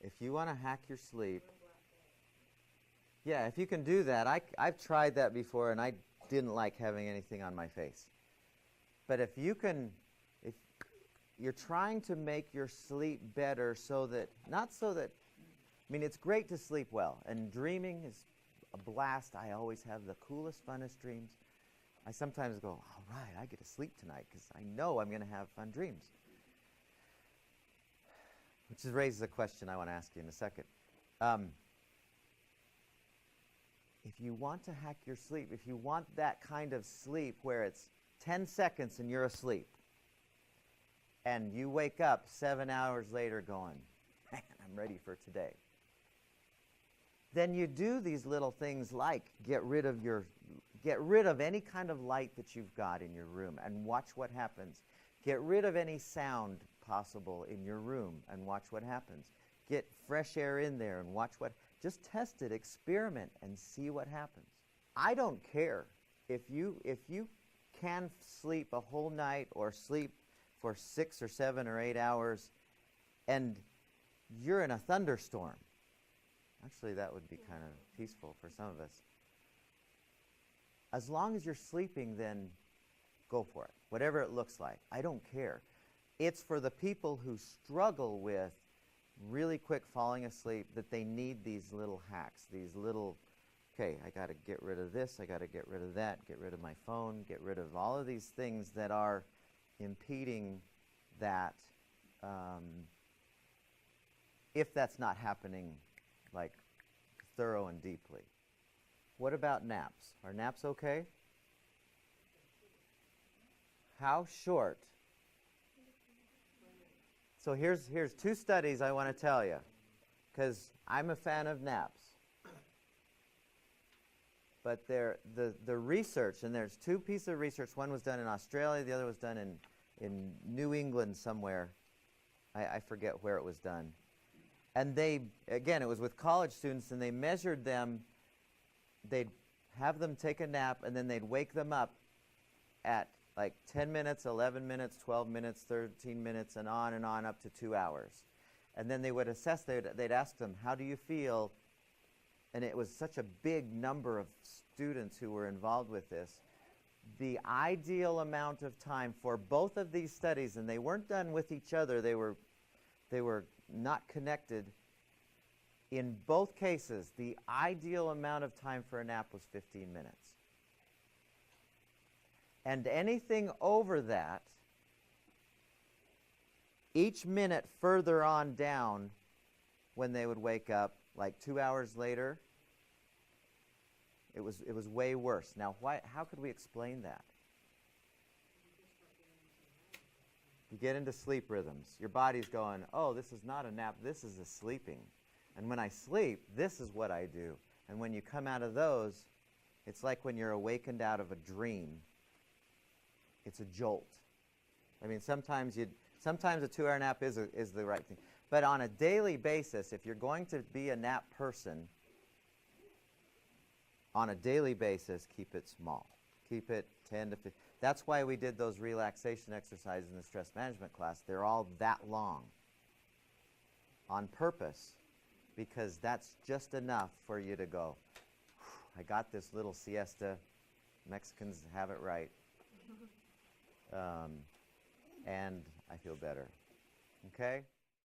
If you want to hack your sleep, yeah, if you can do that. I've tried that before, and I didn't like having anything on my face. But if you're trying to make your sleep better I mean, it's great to sleep well, and dreaming is a blast. I always have the coolest, funnest dreams. I sometimes go, all right, I get to sleep tonight because I know I'm going to have fun dreams. Which raises a question I want to ask you in a second. If you want to hack your sleep, if you want that kind of sleep where it's 10 seconds and you're asleep, and you wake up 7 hours later going, man, I'm ready for today, then you do these little things like get rid of any kind of light that you've got in your room and watch what happens. Get rid of any sound possible in your room and watch what happens. Get fresh air in there and watch just test it, experiment, and see what happens. I don't care if you can sleep a whole night or sleep for 6 or 7 or 8 hours and you're in a thunderstorm. Actually, that would be kind of peaceful for some of us. As long as you're sleeping, then go for it. Whatever it looks like. I don't care. It's for the people who struggle with really quick falling asleep that they need these little hacks, these little, okay, I got to get rid of this, I got to get rid of that, get rid of my phone, get rid of all of these things that are impeding that, if that's not happening like thorough and deeply. What about naps? Are naps okay? How short? So here's 2 studies I want to tell you, because I'm a fan of naps. But the research, and there's 2 pieces of research. One was done in Australia, the other was done in New England somewhere. I forget where it was done. And it was with college students, and they measured them. They'd have them take a nap, and then they'd wake them up at like 10 minutes, 11 minutes, 12 minutes, 13 minutes, and on up to 2 hours. And then they would assess, they'd ask them, how do you feel? And it was such a big number of students who were involved with this. The ideal amount of time for both of these studies, and they weren't done with each other, they were not connected. In both cases, the ideal amount of time for a nap was 15 minutes. And anything over that, each minute further on down, when they would wake up, like 2 hours later, it was way worse. Now, how could we explain that? You get into sleep rhythms. Your body's going, oh, this is not a nap, this is a sleeping. And when I sleep, this is what I do. And when you come out of those, it's like when you're awakened out of a dream. It's a jolt. I mean, sometimes a 2-hour nap is the right thing. But on a daily basis, if you're going to be a nap person, on a daily basis, keep it small. Keep it 10 to 15. That's why we did those relaxation exercises in the stress management class. They're all that long on purpose, because that's just enough for you to go, I got this little siesta. Mexicans have it right. And I feel better. Okay?